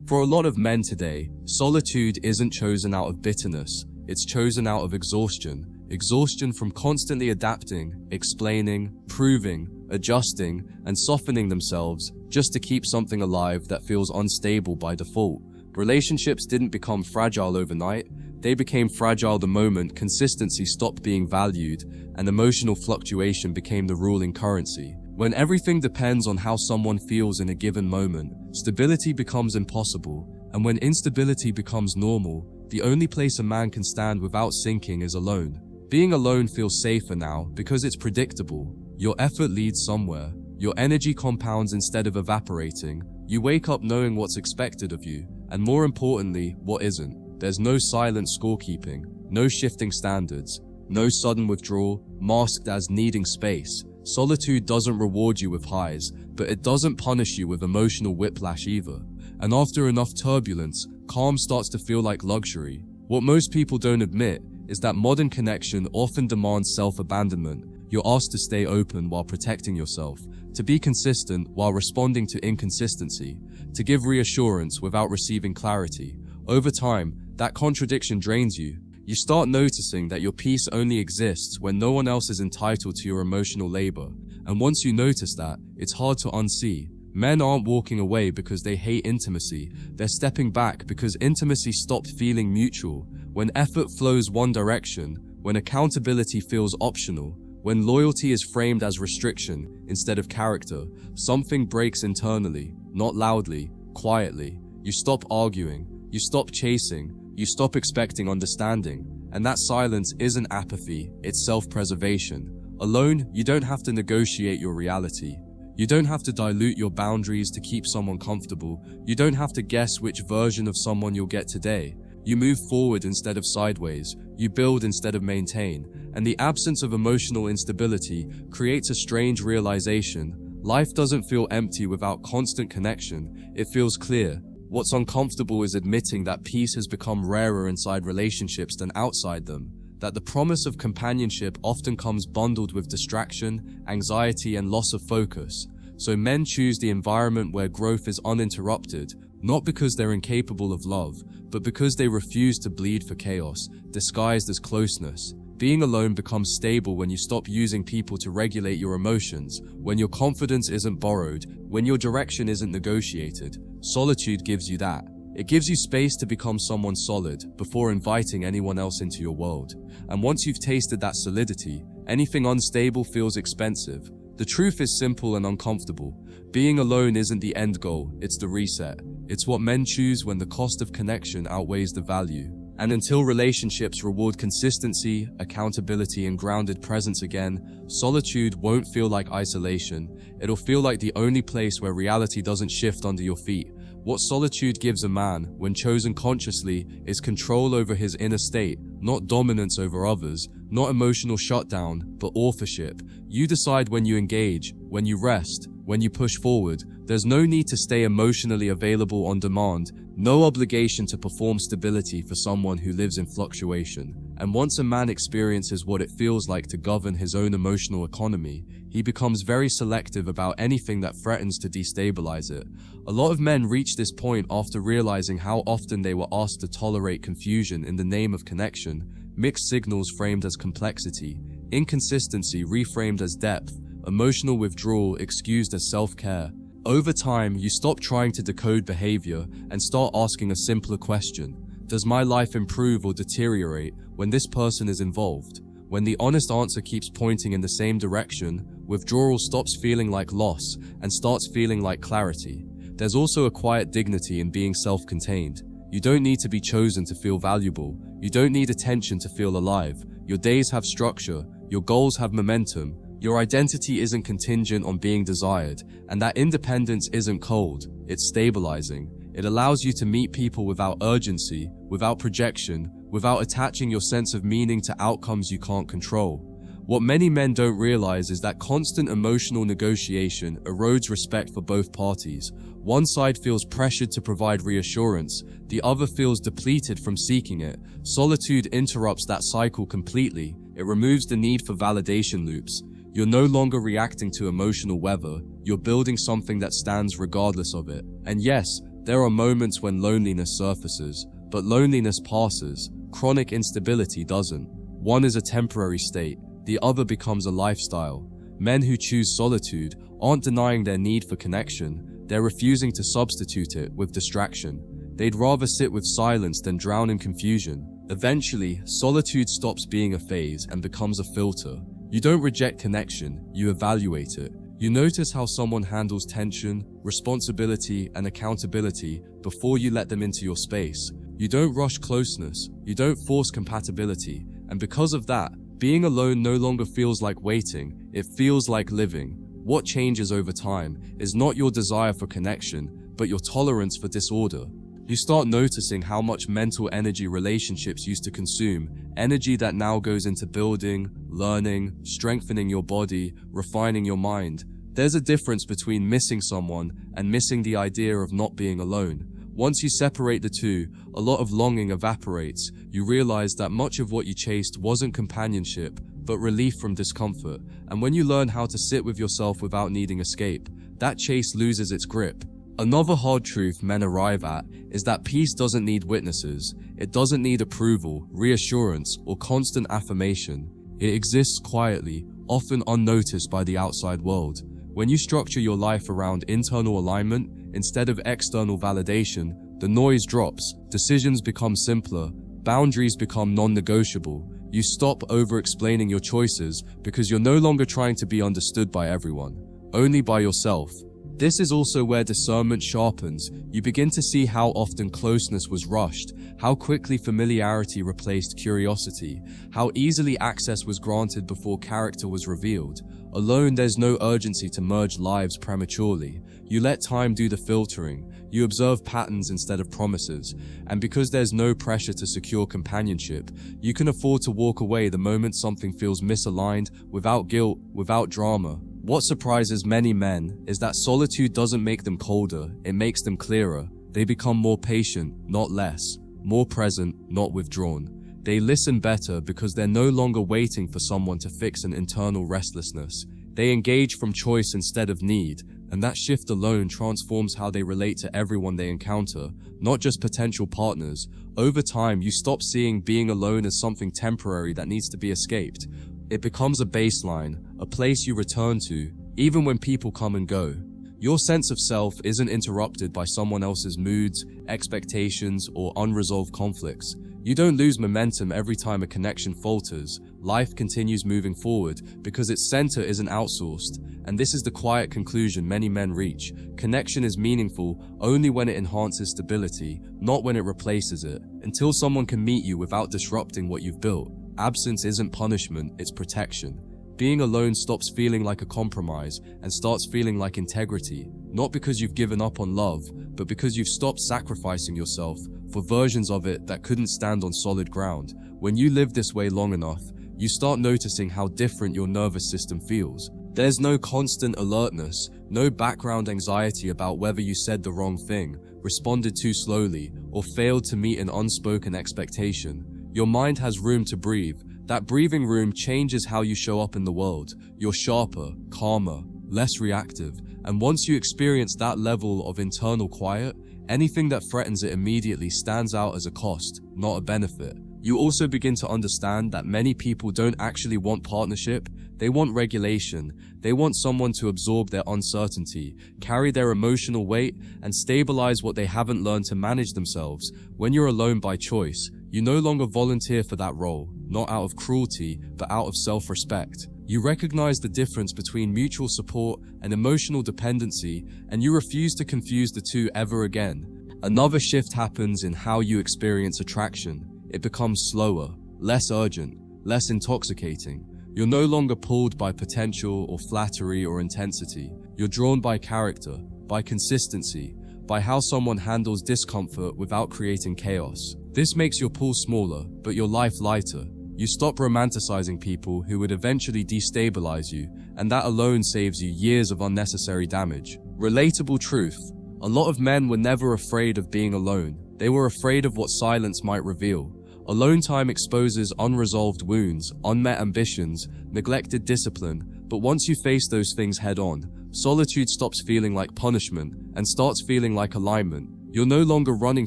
For a lot of men today, solitude isn't chosen out of bitterness, it's chosen out of exhaustion. Exhaustion from constantly adapting, explaining, proving, adjusting, and softening themselves just to keep something alive that feels unstable by default. Relationships didn't become fragile overnight, they became fragile the moment consistency stopped being valued and emotional fluctuation became the ruling currency. When everything depends on how someone feels in a given moment, stability becomes impossible, and when instability becomes normal, the only place a man can stand without sinking is alone. Being alone feels safer now because it's predictable. Your effort leads somewhere. Your energy compounds instead of evaporating. You wake up knowing what's expected of you, and more importantly, what isn't. There's no silent scorekeeping, no shifting standards, no sudden withdrawal, masked as needing space. Solitude doesn't reward you with highs, but it doesn't punish you with emotional whiplash either. And after enough turbulence, calm starts to feel like luxury. What most people don't admit is that modern connection often demands self-abandonment. You're asked to stay open while protecting yourself, to be consistent while responding to inconsistency, to give reassurance without receiving clarity. Over time, that contradiction drains you. You start noticing that your peace only exists when no one else is entitled to your emotional labor. And once you notice that, it's hard to unsee. Men aren't walking away because they hate intimacy. They're stepping back because intimacy stopped feeling mutual. When effort flows one direction, when accountability feels optional, when loyalty is framed as restriction instead of character, something breaks internally, not loudly, quietly. You stop arguing, you stop chasing, you stop expecting understanding, and that silence isn't apathy, it's self-preservation. Alone, you don't have to negotiate your reality. You don't have to dilute your boundaries to keep someone comfortable. You don't have to guess which version of someone you'll get today. You move forward instead of sideways. You build instead of maintain. And the absence of emotional instability creates a strange realization. Life doesn't feel empty without constant connection. It feels clear. What's uncomfortable is admitting that peace has become rarer inside relationships than outside them, that the promise of companionship often comes bundled with distraction, anxiety, and loss of focus. So men choose the environment where growth is uninterrupted, not because they're incapable of love, but because they refuse to bleed for chaos, disguised as closeness. Being alone becomes stable when you stop using people to regulate your emotions, when your confidence isn't borrowed, when your direction isn't negotiated. Solitude gives you that. It gives you space to become someone solid before inviting anyone else into your world. And once you've tasted that solidity, anything unstable feels expensive. The truth is simple and uncomfortable. Being alone isn't the end goal, it's the reset. It's what men choose when the cost of connection outweighs the value. And until relationships reward consistency, accountability, and grounded presence again, solitude won't feel like isolation. It'll feel like the only place where reality doesn't shift under your feet. What solitude gives a man, when chosen consciously, is control over his inner state, not dominance over others, not emotional shutdown, but authorship. You decide when you engage, when you rest, when you push forward. There's no need to stay emotionally available on demand, no obligation to perform stability for someone who lives in fluctuation. And once a man experiences what it feels like to govern his own emotional economy, he becomes very selective about anything that threatens to destabilize it. A lot of men reach this point after realizing how often they were asked to tolerate confusion in the name of connection, mixed signals framed as complexity, inconsistency reframed as depth, emotional withdrawal excused as self-care. Over time, you stop trying to decode behavior and start asking a simpler question. Does my life improve or deteriorate when this person is involved? When the honest answer keeps pointing in the same direction, withdrawal stops feeling like loss and starts feeling like clarity. There's also a quiet dignity in being self-contained. You don't need to be chosen to feel valuable. You don't need attention to feel alive. Your days have structure. Your goals have momentum. Your identity isn't contingent on being desired, and that independence isn't cold, it's stabilizing. It allows you to meet people without urgency, without projection, without attaching your sense of meaning to outcomes you can't control. What many men don't realize is that constant emotional negotiation erodes respect for both parties. One side feels pressured to provide reassurance, the other feels depleted from seeking it. Solitude interrupts that cycle completely. It removes the need for validation loops. You're no longer reacting to emotional weather, you're building something that stands regardless of it. And yes, There are moments when loneliness surfaces, but loneliness passes. Chronic instability doesn't. One is a temporary state, the other becomes a lifestyle. Men who choose solitude aren't denying their need for connection, they're refusing to substitute it with distraction. They'd rather sit with silence than drown in confusion. Eventually, solitude stops being a phase and becomes a filter. You don't reject connection, you evaluate it. You notice how someone handles tension, responsibility, and accountability before you let them into your space. You don't rush closeness, you don't force compatibility, and because of that, being alone no longer feels like waiting, it feels like living. What changes over time is not your desire for connection, but your tolerance for disorder. You start noticing how much mental energy relationships used to consume, energy that now goes into building, learning, strengthening your body, refining your mind. There's a difference between missing someone and missing the idea of not being alone. Once you separate the two, a lot of longing evaporates. You realize that much of what you chased wasn't companionship, but relief from discomfort. And when you learn how to sit with yourself without needing escape, that chase loses its grip. Another hard truth men arrive at is that peace doesn't need witnesses. It doesn't need approval, reassurance, or constant affirmation. It exists quietly, often unnoticed by the outside world. When you structure your life around internal alignment instead of external validation, the noise drops, decisions become simpler, boundaries become non-negotiable. You stop over-explaining your choices because you're no longer trying to be understood by everyone, only by yourself. This is also where discernment sharpens. You begin to see how often closeness was rushed, how quickly familiarity replaced curiosity, how easily access was granted before character was revealed. Alone, there's no urgency to merge lives prematurely. You let time do the filtering. You observe patterns instead of promises. And because there's no pressure to secure companionship, you can afford to walk away the moment something feels misaligned, without guilt, without drama. What surprises many men is that solitude doesn't make them colder, it makes them clearer. They become more patient, not less, more present, not withdrawn. They listen better because they're no longer waiting for someone to fix an internal restlessness. They engage from choice instead of need, and that shift alone transforms how they relate to everyone they encounter, not just potential partners. Over time, you stop seeing being alone as something temporary that needs to be escaped. It becomes a baseline, a place you return to, even when people come and go. Your sense of self isn't interrupted by someone else's moods, expectations, or unresolved conflicts. You don't lose momentum every time a connection falters. Life continues moving forward because its center isn't outsourced. And this is the quiet conclusion many men reach. Connection is meaningful only when it enhances stability, not when it replaces it. Until someone can meet you without disrupting what you've built, absence isn't punishment, it's protection. Being alone stops feeling like a compromise and starts feeling like integrity, not because you've given up on love, but because you've stopped sacrificing yourself for versions of it that couldn't stand on solid ground. When you live this way long enough, you start noticing how different your nervous system feels. There's no constant alertness, no background anxiety about whether you said the wrong thing, responded too slowly, or failed to meet an unspoken expectation. Your mind has room to breathe. That breathing room changes how you show up in the world. You're sharper, calmer, less reactive, and once you experience that level of internal quiet, anything that threatens it immediately stands out as a cost, not a benefit. You also begin to understand that many people don't actually want partnership, they want regulation. They want someone to absorb their uncertainty, carry their emotional weight, and stabilize what they haven't learned to manage themselves. When you're alone by choice, you no longer volunteer for that role, not out of cruelty, but out of self-respect. You recognize the difference between mutual support and emotional dependency, and you refuse to confuse the two ever again. Another shift happens in how you experience attraction. It becomes slower, less urgent, less intoxicating. You're no longer pulled by potential or flattery or intensity. You're drawn by character, by consistency, by how someone handles discomfort without creating chaos. This makes your pull smaller, but your life lighter. You stop romanticizing people who would eventually destabilize you, and that alone saves you years of unnecessary damage. Relatable truth. A lot of men were never afraid of being alone. They were afraid of what silence might reveal. Alone time exposes unresolved wounds, unmet ambitions, neglected discipline, but once you face those things head on, solitude stops feeling like punishment and starts feeling like alignment. You're no longer running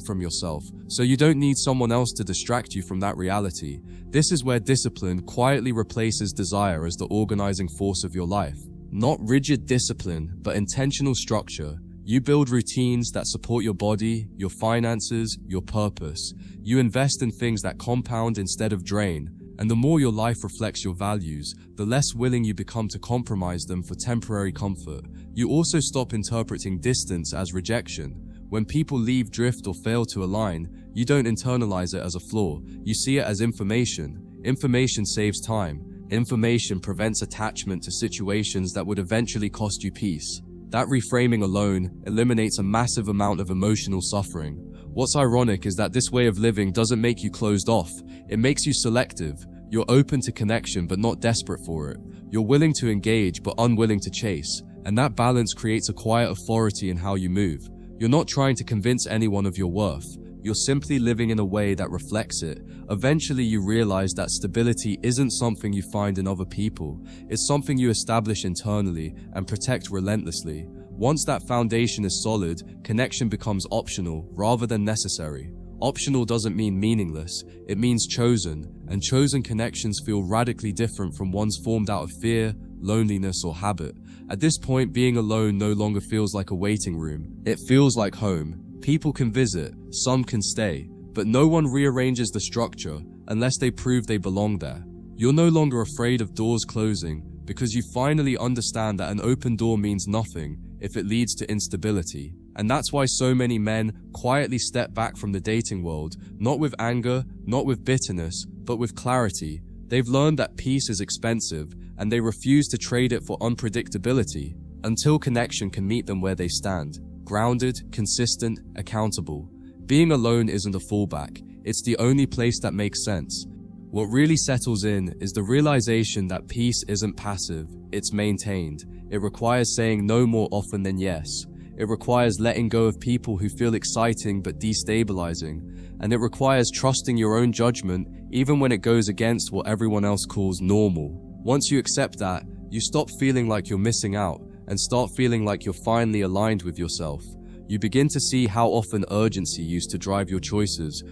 from yourself, so you don't need someone else to distract you from that reality. This is where discipline quietly replaces desire as the organizing force of your life. Not rigid discipline, but intentional structure. You build routines that support your body, your finances, your purpose. You invest in things that compound instead of drain. And the more your life reflects your values, the less willing you become to compromise them for temporary comfort. You also stop interpreting distance as rejection. When people leave, drift, or fail to align, you don't internalize it as a flaw. You see it as information. Information saves time. Information prevents attachment to situations that would eventually cost you peace. That reframing alone eliminates a massive amount of emotional suffering. What's ironic is that this way of living doesn't make you closed off. It makes you selective. You're open to connection but not desperate for it. You're willing to engage but unwilling to chase. And that balance creates a quiet authority in how you move. You're not trying to convince anyone of your worth. You're simply living in a way that reflects it. Eventually you realize that stability isn't something you find in other people. It's something you establish internally and protect relentlessly. Once that foundation is solid, connection becomes optional rather than necessary. Optional doesn't mean meaningless, it means chosen, and chosen connections feel radically different from ones formed out of fear, loneliness, or habit. At this point, being alone no longer feels like a waiting room. It feels like home. People can visit, some can stay, but no one rearranges the structure unless they prove they belong there. You're no longer afraid of doors closing because you finally understand that an open door means nothing if it leads to instability. And that's why so many men quietly step back from the dating world, not with anger, not with bitterness, but with clarity. They've learned that peace is expensive, and they refuse to trade it for unpredictability until connection can meet them where they stand. Grounded, consistent, accountable. Being alone isn't a fallback, it's the only place that makes sense. What really settles in is the realization that peace isn't passive, it's maintained. It requires saying no more often than yes. It requires letting go of people who feel exciting but destabilizing. And it requires trusting your own judgment even when it goes against what everyone else calls normal. Once you accept that, you stop feeling like you're missing out and start feeling like you're finally aligned with yourself. You begin to see how often urgency used to drive your choices,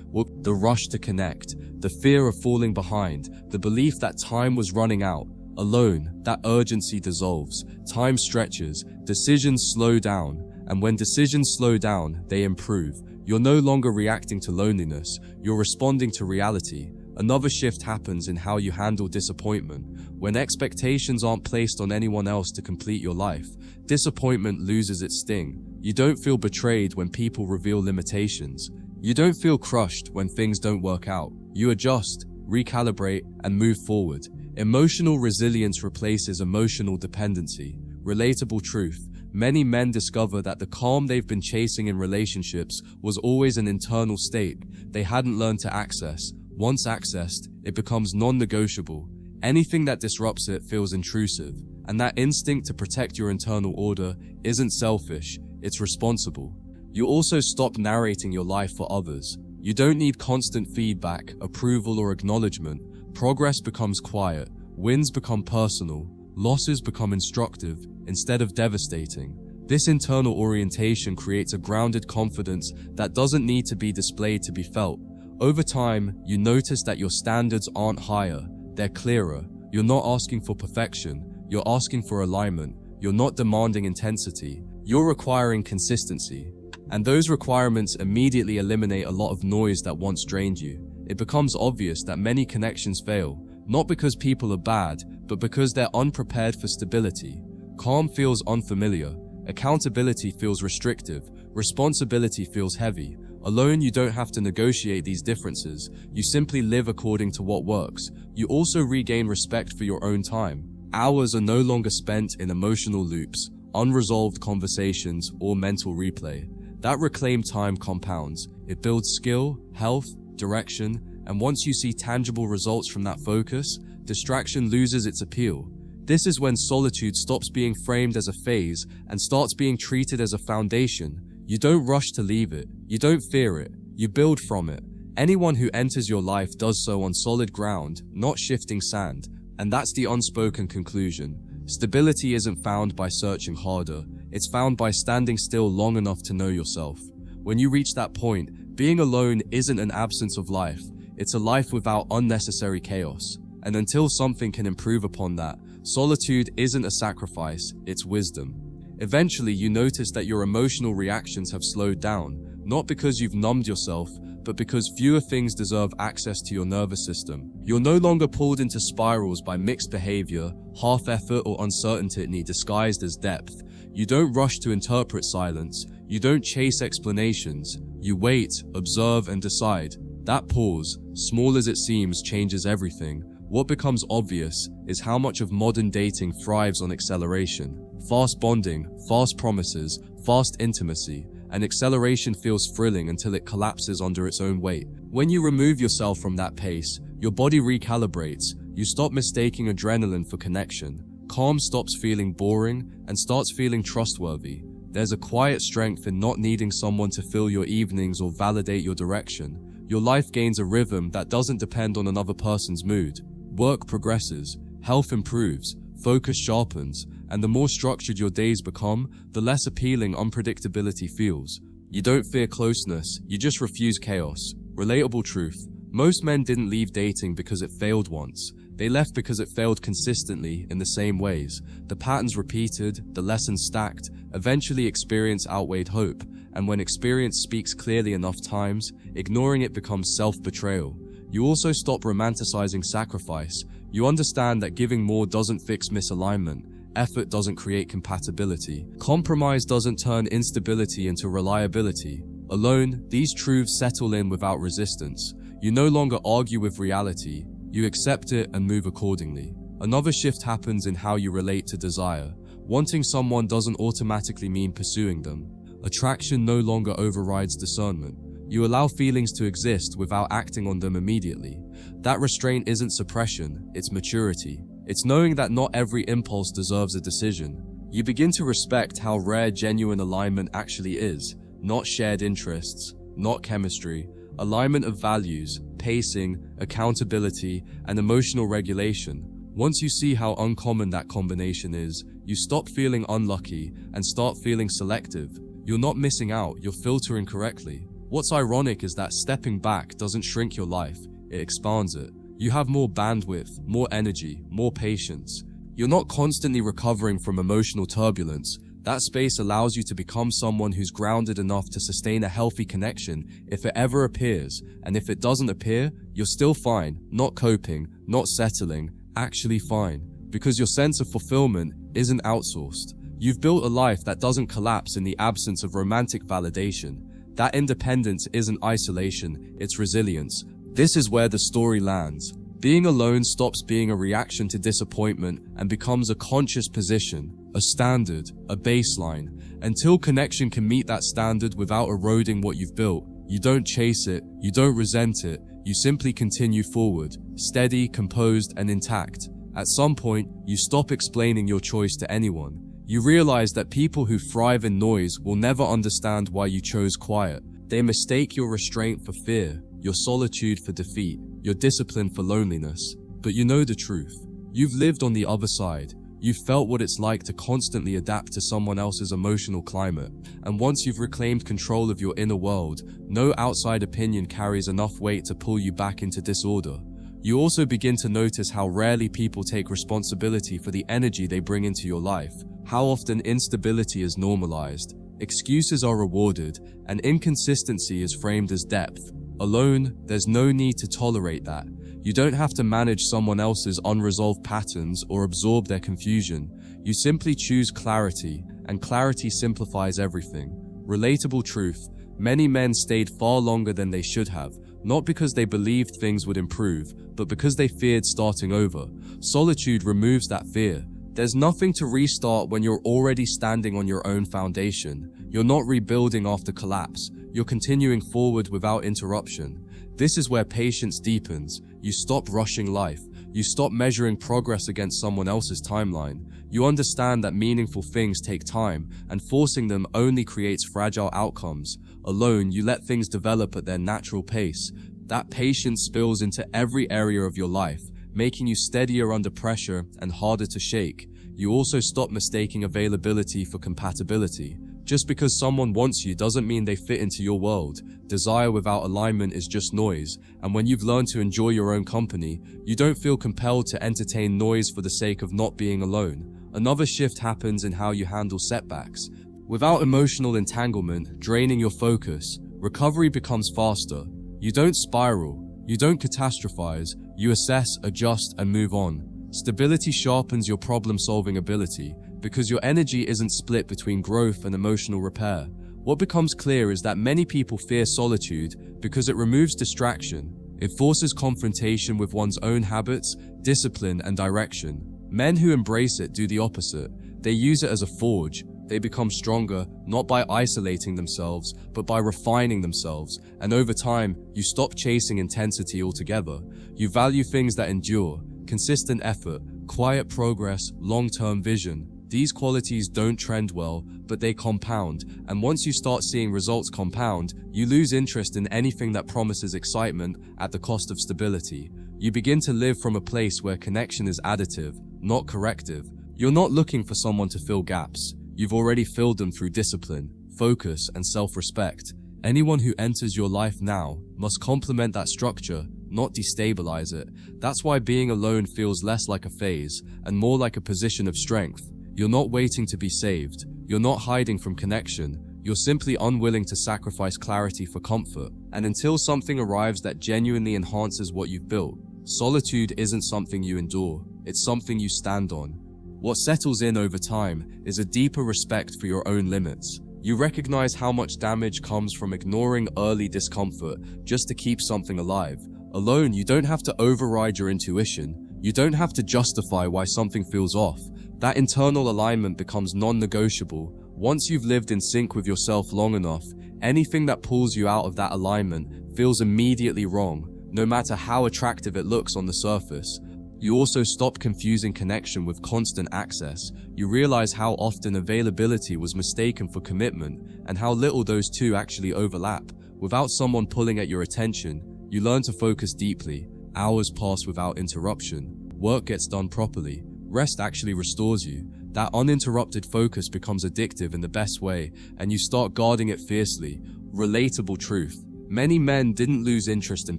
the rush to connect, the fear of falling behind, the belief that time was running out. Alone, that urgency dissolves, time stretches, decisions slow down, and when decisions slow down, they improve. You're no longer reacting to loneliness, you're responding to reality. Another shift happens in how you handle disappointment. When expectations aren't placed on anyone else to complete your life, disappointment loses its sting. You don't feel betrayed when people reveal limitations. You don't feel crushed when things don't work out. You adjust, recalibrate, and move forward. Emotional resilience replaces emotional dependency. Relatable truth. Many men discover that the calm they've been chasing in relationships was always an internal state they hadn't learned to access. Once accessed, it becomes non-negotiable. Anything that disrupts it feels intrusive, and that instinct to protect your internal order isn't selfish, it's responsible. You also stop narrating your life for others. You don't need constant feedback, approval, or acknowledgement. Progress becomes quiet, wins become personal, losses become instructive instead of devastating. This internal orientation creates a grounded confidence that doesn't need to be displayed to be felt. Over time, you notice that your standards aren't higher, they're clearer. You're not asking for perfection, you're asking for alignment. You're not demanding intensity, you're requiring consistency. And those requirements immediately eliminate a lot of noise that once drained you. It becomes obvious that many connections fail, not because people are bad, but because they're unprepared for stability. Calm feels unfamiliar, accountability feels restrictive, responsibility feels heavy. Alone, you don't have to negotiate these differences. You simply live according to what works. You also regain respect for your own time. Hours are no longer spent in emotional loops, unresolved conversations, or mental replay. That reclaimed time compounds. It builds skill, health, direction, and once you see tangible results from that focus, distraction loses its appeal. This is when solitude stops being framed as a phase and starts being treated as a foundation. You don't rush to leave it. You don't fear it. You build from it. Anyone who enters your life does so on solid ground, not shifting sand. And that's the unspoken conclusion. Stability isn't found by searching harder. It's found by standing still long enough to know yourself. When you reach that point, being alone isn't an absence of life, it's a life without unnecessary chaos. And until something can improve upon that, solitude isn't a sacrifice, it's wisdom. Eventually, you notice that your emotional reactions have slowed down, not because you've numbed yourself, but because fewer things deserve access to your nervous system. You're no longer pulled into spirals by mixed behavior, half-effort or uncertainty disguised as depth. You don't rush to interpret silence. You don't chase explanations. You wait, observe, and decide. That pause, small as it seems, changes everything. What becomes obvious is how much of modern dating thrives on acceleration. Fast bonding, fast promises, fast intimacy, and acceleration feels thrilling until it collapses under its own weight. When you remove yourself from that pace, your body recalibrates. You stop mistaking adrenaline for connection. Calm stops feeling boring and starts feeling trustworthy. There's a quiet strength in not needing someone to fill your evenings or validate your direction. Your life gains a rhythm that doesn't depend on another person's mood. Work progresses, health improves, focus sharpens, and the more structured your days become, the less appealing unpredictability feels. You don't fear closeness, you just refuse chaos. Relatable truth: most men didn't leave dating because it failed once. They left because it failed consistently in the same ways. The patterns repeated, the lessons stacked. Eventually experience outweighed hope, and when experience speaks clearly enough times, ignoring it becomes self-betrayal. You also stop romanticizing sacrifice. You understand that giving more doesn't fix misalignment. Effort doesn't create compatibility. Compromise doesn't turn instability into reliability. Alone, these truths settle in without resistance. You no longer argue with reality. You accept it and move accordingly. Another shift happens in how you relate to desire. Wanting someone doesn't automatically mean pursuing them. Attraction no longer overrides discernment. You allow feelings to exist without acting on them immediately. That restraint isn't suppression, it's maturity. It's knowing that not every impulse deserves a decision. You begin to respect how rare genuine alignment actually is. Not shared interests, not chemistry. Alignment of values, pacing, accountability, and emotional regulation. Once you see how uncommon that combination is, you stop feeling unlucky and start feeling selective. You're not missing out, you're filtering correctly. What's ironic is that stepping back doesn't shrink your life, it expands it. You have more bandwidth, more energy, more patience. You're not constantly recovering from emotional turbulence. That space allows you to become someone who's grounded enough to sustain a healthy connection if it ever appears, and if it doesn't appear, you're still fine, not coping, not settling, actually fine, because your sense of fulfillment isn't outsourced. You've built a life that doesn't collapse in the absence of romantic validation. That independence isn't isolation, it's resilience. This is where the story lands. Being alone stops being a reaction to disappointment and becomes a conscious position, a standard, a baseline. Until connection can meet that standard without eroding what you've built, you don't chase it, you don't resent it, you simply continue forward, steady, composed, and intact. At some point, you stop explaining your choice to anyone. You realize that people who thrive in noise will never understand why you chose quiet. They mistake your restraint for fear, your solitude for defeat, your discipline for loneliness. But you know the truth. You've lived on the other side. You've felt what it's like to constantly adapt to someone else's emotional climate. And once you've reclaimed control of your inner world, no outside opinion carries enough weight to pull you back into disorder. You also begin to notice how rarely people take responsibility for the energy they bring into your life, how often instability is normalized, excuses are rewarded, and inconsistency is framed as depth. Alone, there's no need to tolerate that. You don't have to manage someone else's unresolved patterns or absorb their confusion. You simply choose clarity, and clarity simplifies everything. Relatable truth: many men stayed far longer than they should have, not because they believed things would improve, but because they feared starting over. Solitude removes that fear. There's nothing to restart when you're already standing on your own foundation. You're not rebuilding after collapse. You're continuing forward without interruption. This is where patience deepens. You stop rushing life. You stop measuring progress against someone else's timeline. You understand that meaningful things take time, and forcing them only creates fragile outcomes. Alone, you let things develop at their natural pace. That patience spills into every area of your life, making you steadier under pressure and harder to shake. You also stop mistaking availability for compatibility. Just because someone wants you doesn't mean they fit into your world. Desire without alignment is just noise, and when you've learned to enjoy your own company, you don't feel compelled to entertain noise for the sake of not being alone. Another shift happens in how you handle setbacks. Without emotional entanglement draining your focus, recovery becomes faster. You don't spiral, you don't catastrophize, you assess, adjust, and move on. Stability sharpens your problem-solving ability because your energy isn't split between growth and emotional repair. What becomes clear is that many people fear solitude because it removes distraction. It forces confrontation with one's own habits, discipline, and direction. Men who embrace it do the opposite. They use it as a forge. They become stronger, not by isolating themselves, but by refining themselves. And over time, you stop chasing intensity altogether. You value things that endure, consistent effort, quiet progress, long-term vision. These qualities don't trend well, but they compound. And once you start seeing results compound, you lose interest in anything that promises excitement at the cost of stability. You begin to live from a place where connection is additive, not corrective. You're not looking for someone to fill gaps. You've already filled them through discipline, focus, and self-respect. Anyone who enters your life now must complement that structure, not destabilize it. That's why being alone feels less like a phase and more like a position of strength. You're not waiting to be saved. You're not hiding from connection. You're simply unwilling to sacrifice clarity for comfort. And until something arrives that genuinely enhances what you've built, solitude isn't something you endure. It's something you stand on. What settles in over time is a deeper respect for your own limits. You recognize how much damage comes from ignoring early discomfort just to keep something alive. Alone, you don't have to override your intuition. You don't have to justify why something feels off. That internal alignment becomes non-negotiable. Once you've lived in sync with yourself long enough, anything that pulls you out of that alignment feels immediately wrong, no matter how attractive it looks on the surface. You also stop confusing connection with constant access. You realize how often availability was mistaken for commitment and how little those two actually overlap. Without someone pulling at your attention, you learn to focus deeply. Hours pass without interruption. Work gets done properly. Rest actually restores you. That uninterrupted focus becomes addictive in the best way, and you start guarding it fiercely. Relatable truth. Many men didn't lose interest in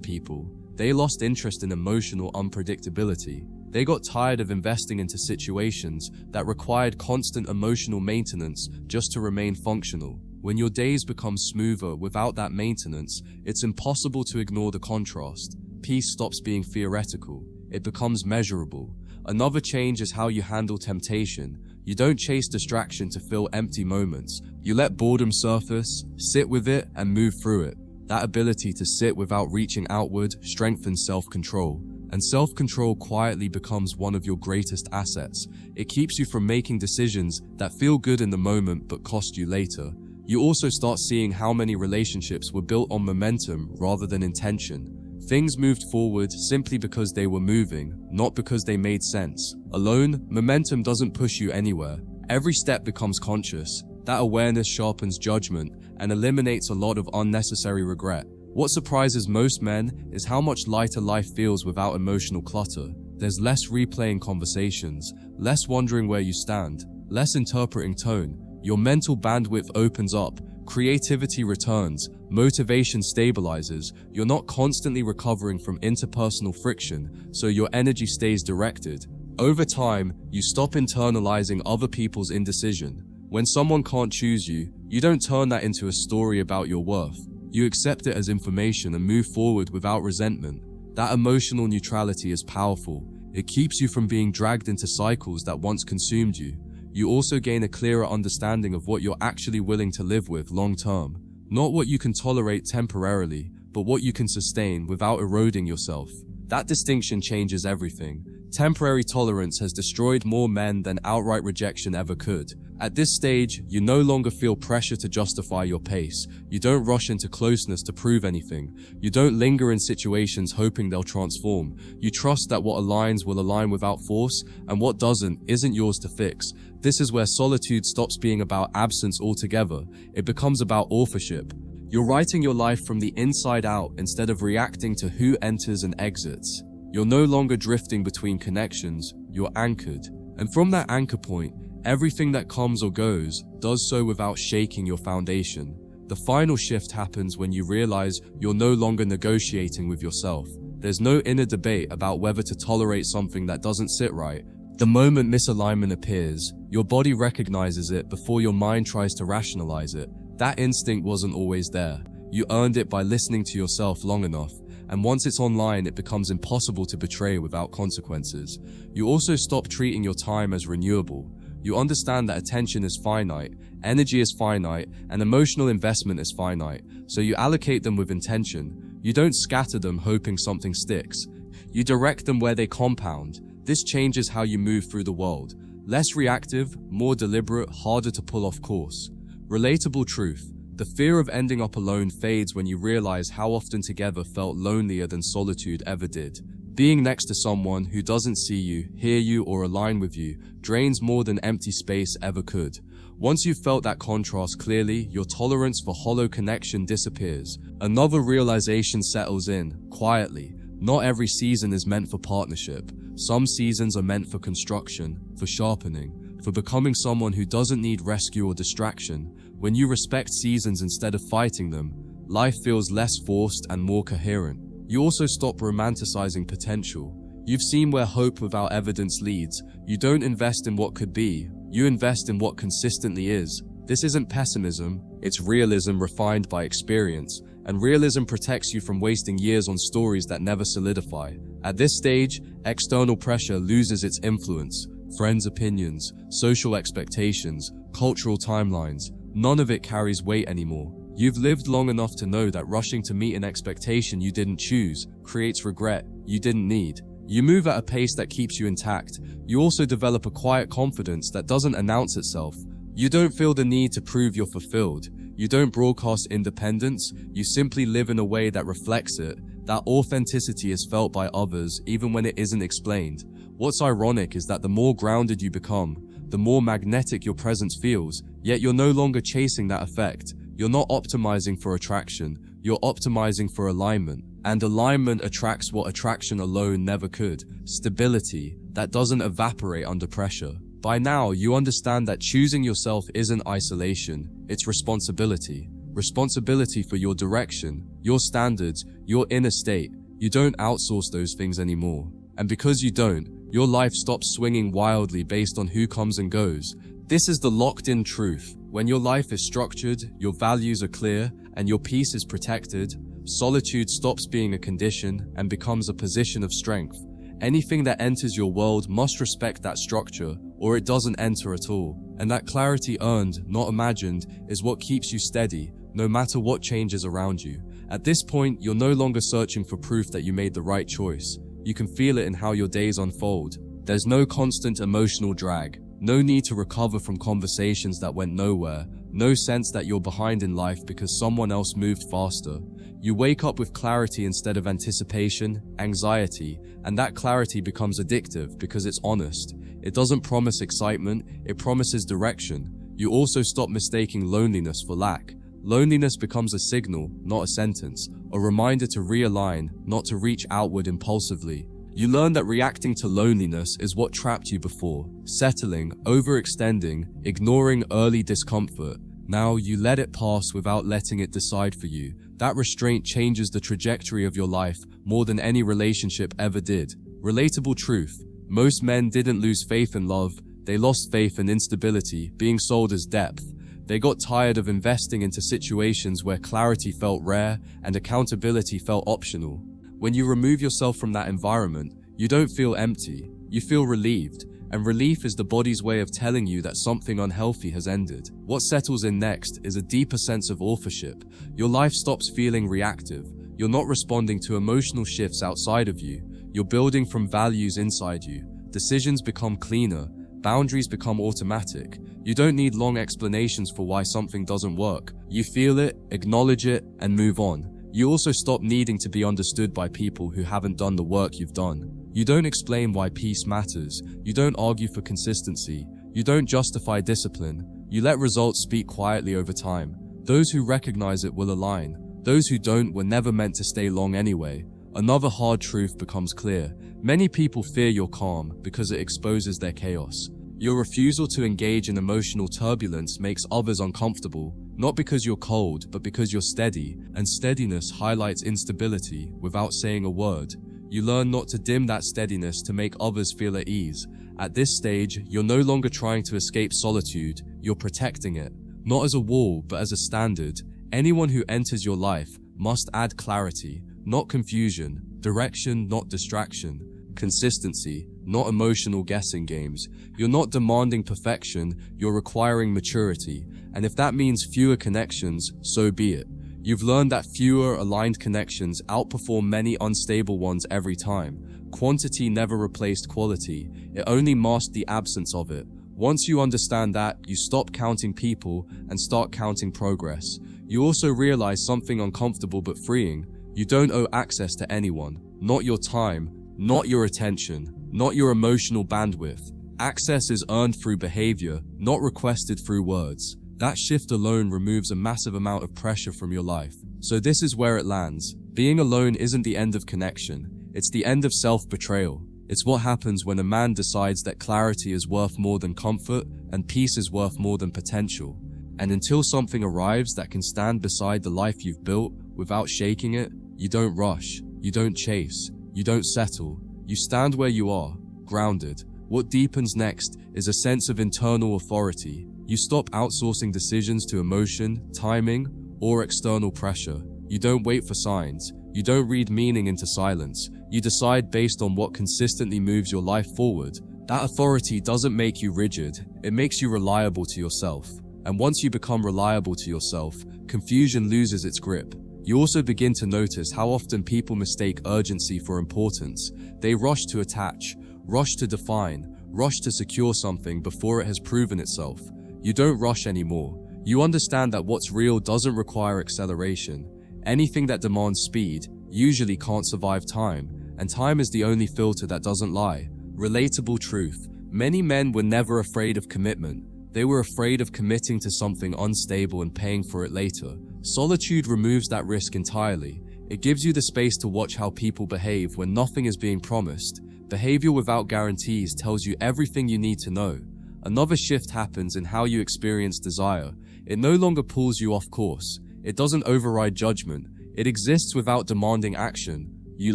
people. They lost interest in emotional unpredictability. They got tired of investing into situations that required constant emotional maintenance just to remain functional. When your days become smoother without that maintenance, it's impossible to ignore the contrast. Peace stops being theoretical. It becomes measurable. Another change is how you handle temptation. You don't chase distraction to fill empty moments. You let boredom surface, sit with it, and move through it. That ability to sit without reaching outward strengthens self-control. And self-control quietly becomes one of your greatest assets. It keeps you from making decisions that feel good in the moment but cost you later. You also start seeing how many relationships were built on momentum rather than intention. Things moved forward simply because they were moving, not because they made sense. Alone, momentum doesn't push you anywhere. Every step becomes conscious. That awareness sharpens judgment and eliminates a lot of unnecessary regret. What surprises most men is how much lighter life feels without emotional clutter. There's less replaying conversations, less wondering where you stand, less interpreting tone. Your mental bandwidth opens up, creativity returns, motivation stabilizes. You're not constantly recovering from interpersonal friction, so your energy stays directed. Over time, you stop internalizing other people's indecision. When someone can't choose you, you don't turn that into a story about your worth. You accept it as information and move forward without resentment. That emotional neutrality is powerful. It keeps you from being dragged into cycles that once consumed you. You also gain a clearer understanding of what you're actually willing to live with long term. Not what you can tolerate temporarily, but what you can sustain without eroding yourself. That distinction changes everything. Temporary tolerance has destroyed more men than outright rejection ever could. At this stage, you no longer feel pressure to justify your pace. You don't rush into closeness to prove anything. You don't linger in situations hoping they'll transform. You trust that what aligns will align without force, and what doesn't isn't yours to fix. This is where solitude stops being about absence altogether. It becomes about authorship. You're writing your life from the inside out instead of reacting to who enters and exits. You're no longer drifting between connections, you're anchored. And from that anchor point, Everything that comes or goes does so without shaking your foundation. The final shift happens when you realize you're no longer negotiating with yourself. There's no inner debate about whether to tolerate something that doesn't sit right. The moment misalignment appears, your body recognizes it before your mind tries to rationalize it. That instinct wasn't always there. You earned it by listening to yourself long enough, and once it's online, it becomes impossible to betray without consequences. You also stop treating your time as renewable. You understand that attention is finite, energy is finite, and emotional investment is finite, so you allocate them with intention. You don't scatter them hoping something sticks. You direct them where they compound. This changes how you move through the world. Less reactive, more deliberate, harder to pull off course. Relatable truth. The fear of ending up alone fades when you realize how often together felt lonelier than solitude ever did. Being next to someone who doesn't see you, hear you, or align with you drains more than empty space ever could. Once you've felt that contrast clearly, your tolerance for hollow connection disappears. Another realization settles in, quietly. Not every season is meant for partnership. Some seasons are meant for construction, for sharpening, for becoming someone who doesn't need rescue or distraction. When you respect seasons instead of fighting them, life feels less forced and more coherent. You also stop romanticizing potential. You've seen where hope without evidence leads. You don't invest in what could be, you invest in what consistently is. This isn't pessimism, it's realism refined by experience, and realism protects you from wasting years on stories that never solidify. At this stage, external pressure loses its influence. Friends' opinions, social expectations, cultural timelines, none of it carries weight anymore. You've lived long enough to know that rushing to meet an expectation you didn't choose creates regret you didn't need. You move at a pace that keeps you intact. You also develop a quiet confidence that doesn't announce itself. You don't feel the need to prove you're fulfilled. You don't broadcast independence. You simply live in a way that reflects it. That authenticity is felt by others even when it isn't explained. What's ironic is that the more grounded you become, the more magnetic your presence feels, yet you're no longer chasing that effect. You're not optimizing for attraction, you're optimizing for alignment. And alignment attracts what attraction alone never could. Stability that doesn't evaporate under pressure. By now, you understand that choosing yourself isn't isolation, it's responsibility. Responsibility for your direction, your standards, your inner state. You don't outsource those things anymore. And because you don't, your life stops swinging wildly based on who comes and goes. This is the locked-in truth. When your life is structured, your values are clear, and your peace is protected, solitude stops being a condition and becomes a position of strength. Anything that enters your world must respect that structure, or it doesn't enter at all. And that clarity earned, not imagined, is what keeps you steady, no matter what changes around you. At this point, you're no longer searching for proof that you made the right choice. You can feel it in how your days unfold. There's no constant emotional drag. No need to recover from conversations that went nowhere. No sense that you're behind in life because someone else moved faster. You wake up with clarity instead of anticipation, anxiety, and that clarity becomes addictive because it's honest. It doesn't promise excitement, it promises direction. You also stop mistaking loneliness for lack. Loneliness becomes a signal, not a sentence, a reminder to realign, not to reach outward impulsively. You learn that reacting to loneliness is what trapped you before, settling, overextending, ignoring early discomfort. Now you let it pass without letting it decide for you. That restraint changes the trajectory of your life more than any relationship ever did. Relatable truth. Most men didn't lose faith in love, they lost faith in instability, being sold as depth. They got tired of investing into situations where clarity felt rare and accountability felt optional. When you remove yourself from that environment, you don't feel empty, you feel relieved, and relief is the body's way of telling you that something unhealthy has ended. What settles in next is a deeper sense of authorship. Your life stops feeling reactive. You're not responding to emotional shifts outside of you. You're building from values inside you. Decisions become cleaner. Boundaries become automatic. You don't need long explanations for why something doesn't work. You feel it, acknowledge it, and move on. You also stop needing to be understood by people who haven't done the work you've done. You don't explain why peace matters. You don't argue for consistency. You don't justify discipline. You let results speak quietly over time. Those who recognize it will align. Those who don't were never meant to stay long anyway. Another hard truth becomes clear. Many people fear your calm because it exposes their chaos. Your refusal to engage in emotional turbulence makes others uncomfortable, not because you're cold, but because you're steady, and steadiness highlights instability without saying a word. You learn not to dim that steadiness to make others feel at ease. At this stage, you're no longer trying to escape solitude, you're protecting it. Not as a wall, but as a standard. Anyone who enters your life must add clarity, not confusion, direction, not distraction, consistency, not emotional guessing games. You're not demanding perfection, you're requiring maturity. And if that means fewer connections, so be it. You've learned that fewer aligned connections outperform many unstable ones every time. Quantity never replaced quality, it only masked the absence of it. Once you understand that, you stop counting people and start counting progress. You also realize something uncomfortable but freeing. You don't owe access to anyone. Not your time, not your attention, not your emotional bandwidth. Access is earned through behavior, not requested through words. That shift alone removes a massive amount of pressure from your life. So this is where it lands. Being alone isn't the end of connection. It's the end of self-betrayal. It's what happens when a man decides that clarity is worth more than comfort and peace is worth more than potential. And until something arrives that can stand beside the life you've built without shaking it, you don't rush, you don't chase, you don't settle. You stand where you are, grounded. What deepens next is a sense of internal authority. You stop outsourcing decisions to emotion, timing, or external pressure. You don't wait for signs. You don't read meaning into silence. You decide based on what consistently moves your life forward. That authority doesn't make you rigid, it makes you reliable to yourself. And once you become reliable to yourself, confusion loses its grip. You also begin to notice how often people mistake urgency for importance. They rush to attach, rush to define, rush to secure something before it has proven itself. You don't rush anymore. You understand that what's real doesn't require acceleration. Anything that demands speed usually can't survive time, and time is the only filter that doesn't lie. Relatable truth. Many men were never afraid of commitment. They were afraid of committing to something unstable and paying for it later. Solitude removes that risk entirely. It gives you the space to watch how people behave when nothing is being promised. Behavior without guarantees tells you everything you need to know. Another shift happens in how you experience desire. It no longer pulls you off course. It doesn't override judgment. It exists without demanding action. You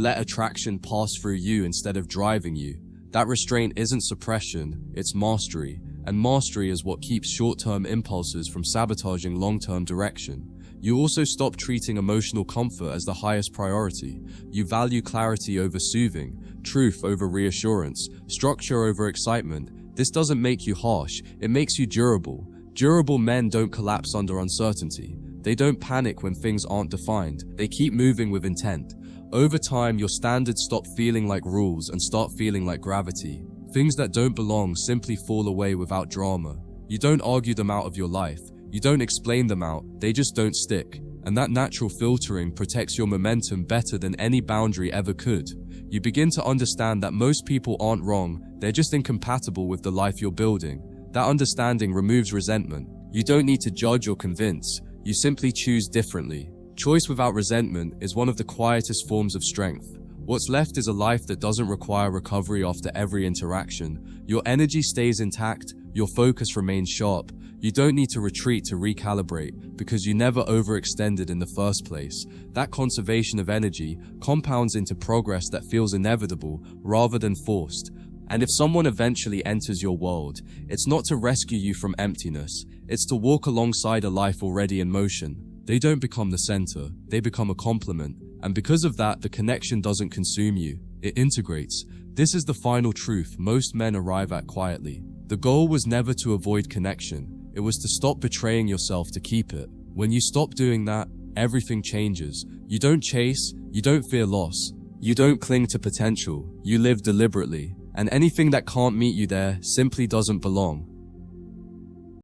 let attraction pass through you instead of driving you. That restraint isn't suppression, it's mastery. And mastery is what keeps short-term impulses from sabotaging long-term direction. You also stop treating emotional comfort as the highest priority. You value clarity over soothing, truth over reassurance, structure over excitement. This doesn't make you harsh, it makes you durable. Durable men don't collapse under uncertainty. They don't panic when things aren't defined. They keep moving with intent. Over time, your standards stop feeling like rules and start feeling like gravity. Things that don't belong simply fall away without drama. You don't argue them out of your life. You don't explain them out. They just don't stick. And that natural filtering protects your momentum better than any boundary ever could. You begin to understand that most people aren't wrong. They're just incompatible with the life you're building. That understanding removes resentment. You don't need to judge or convince. You simply choose differently. Choice without resentment is one of the quietest forms of strength. What's left is a life that doesn't require recovery after every interaction. Your energy stays intact, your focus remains sharp. You don't need to retreat to recalibrate because you never overextended in the first place. That conservation of energy compounds into progress that feels inevitable rather than forced. And if someone eventually enters your world, it's not to rescue you from emptiness. It's to walk alongside a life already in motion. They don't become the center, they become a complement. And because of that, the connection doesn't consume you, it integrates. This is the final truth most men arrive at quietly. The goal was never to avoid connection, it was to stop betraying yourself to keep it. When you stop doing that, everything changes. You don't chase, you don't fear loss, you don't cling to potential, you live deliberately. And anything that can't meet you there simply doesn't belong.